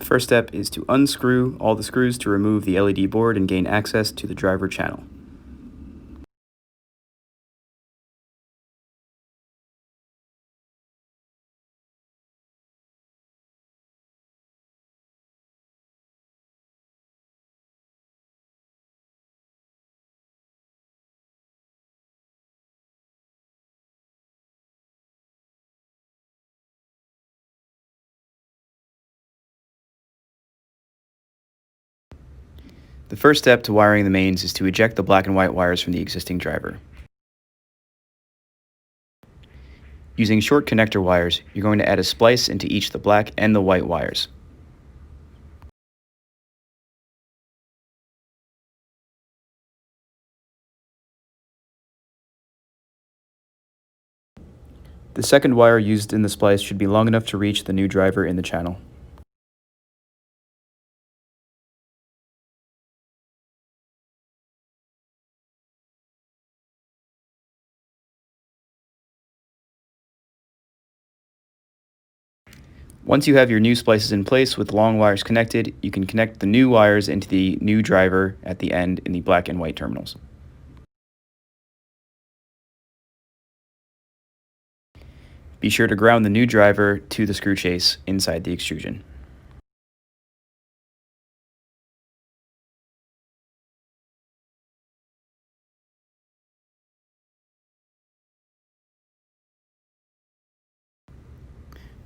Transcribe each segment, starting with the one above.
first step is to unscrew all the screws to remove the LED board and gain access to the driver channel. The first step to wiring the mains is to eject the black and white wires from the existing driver. Using short connector wires, you're going to add a splice into each the black and the white wires. The second wire used in the splice should be long enough to reach the new driver in the channel. Once you have your new splices in place with long wires connected, you can connect the new wires into the new driver at the end in the black and white terminals. Be sure to ground the new driver to the screw chase inside the extrusion.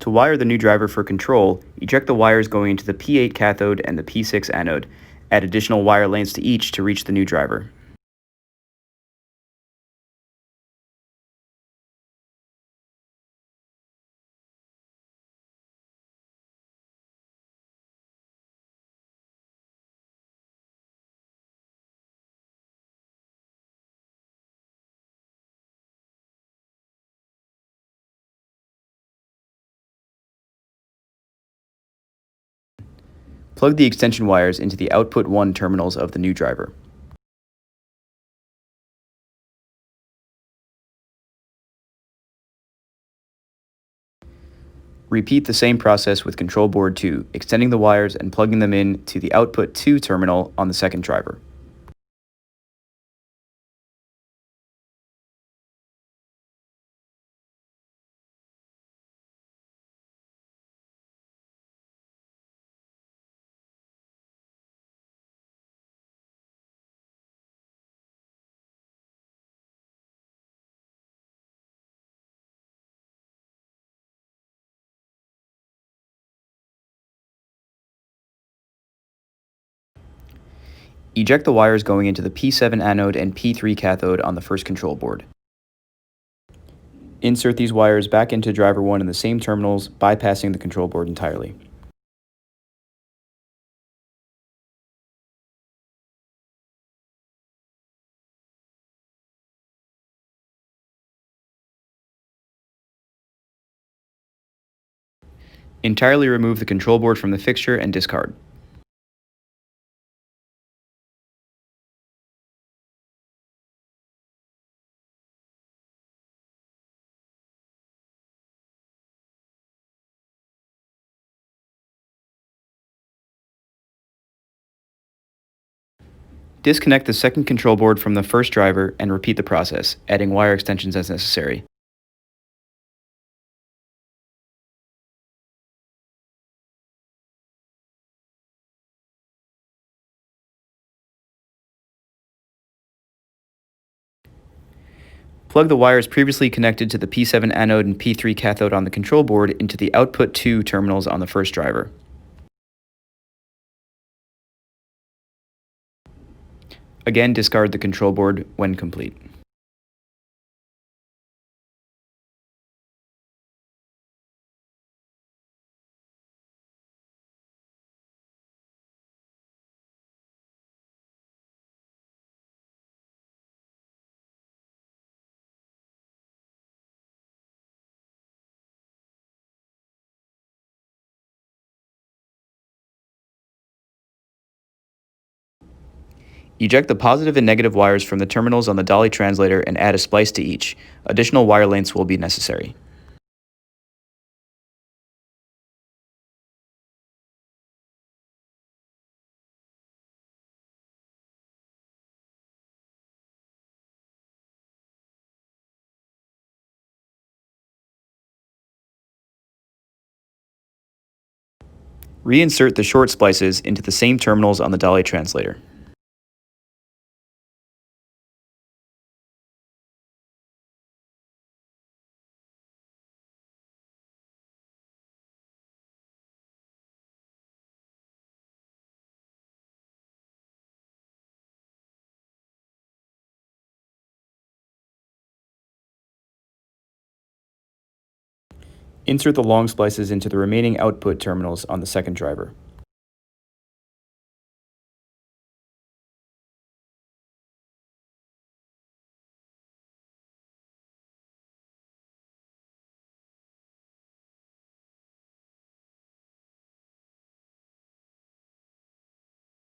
To wire the new driver for control, eject the wires going into the P8 cathode and the P6 anode. Add additional wire lengths to each to reach the new driver. Plug the extension wires into the output 1 terminals of the new driver. Repeat the same process with control board 2, extending the wires and plugging them in to the output 2 terminal on the second driver. Eject the wires going into the P7 anode and P3 cathode on the first control board. Insert these wires back into driver 1 in the same terminals, bypassing the control board entirely. Entirely remove the control board from the fixture and discard. Disconnect the second control board from the first driver and repeat the process, adding wire extensions as necessary. Plug the wires previously connected to the P7 anode and P3 cathode on the control board into the output 2 terminals on the first driver. Again, discard the control board when complete. Eject the positive and negative wires from the terminals on the dolly translator and add a splice to each. Additional wire lengths will be necessary. Reinsert the short splices into the same terminals on the Downlight translator. Insert the long splices into the remaining output terminals on the second driver.